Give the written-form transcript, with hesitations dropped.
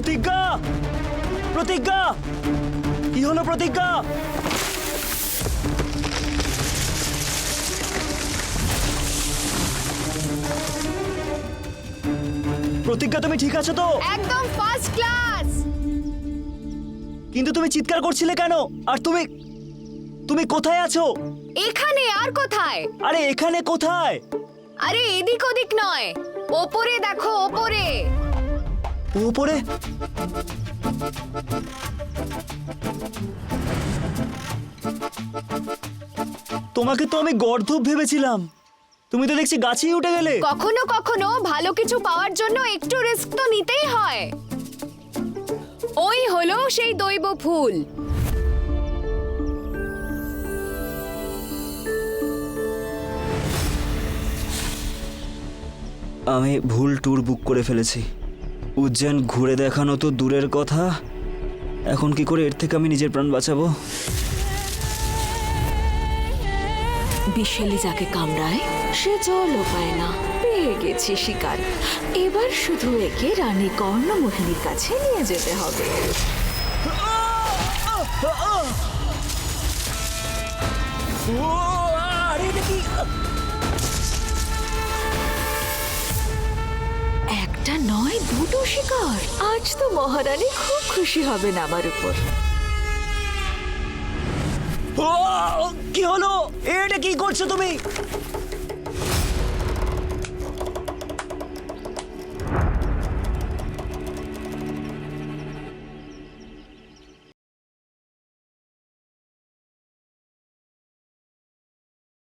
প্রতিজ্ঞা, প্রতিজ্ঞা, কি হলো প্রতিজ্ঞা? প্রতিজ্ঞা, তুমি ঠিক আছো তো? একদম ফার্স্ট ক্লাস। কিন্তু তুমি চিৎকার করছিলে কেন? আর তুমি তুমি কোথায় আছো? এখানে আর কোথায়? আরে এখানে কোথায়? আরে এদিক ওদিক নয়, ওপরে দেখো, ওপরে। উপরে? তোমাকে তো আমি গর্দভ ভেবেছিলাম, তুমি তো দেখছি গাছেই উঠে গেলে। কখনো কখনো ভালো কিছু পাওয়ার জন্য একটু রিস্ক তো নিতেই হয়। ওই হলো সেই দৈব ফুল। আমি ভুল ট্যুর বুক করে ফেলেছি। উজ্জয়ন ঘুরে দেখানো তো দূরের কথা, এখন কি করে এর থেকে আমি নিজের প্রাণ বাঁচাবো? বিশেলি যাকে কামড়ায় সে জলও পায় না। পেয়ে গেছি শিকার, এবার শুধু একে রানী কর্ণমোহিনীর কাছে নিয়ে যেতে হবে। একটা নয়, দুটো শিকার। আজ তো মহারানী খুব খুশি হবেন আমার উপর। কি হলো? এটা কি করছো তুমি?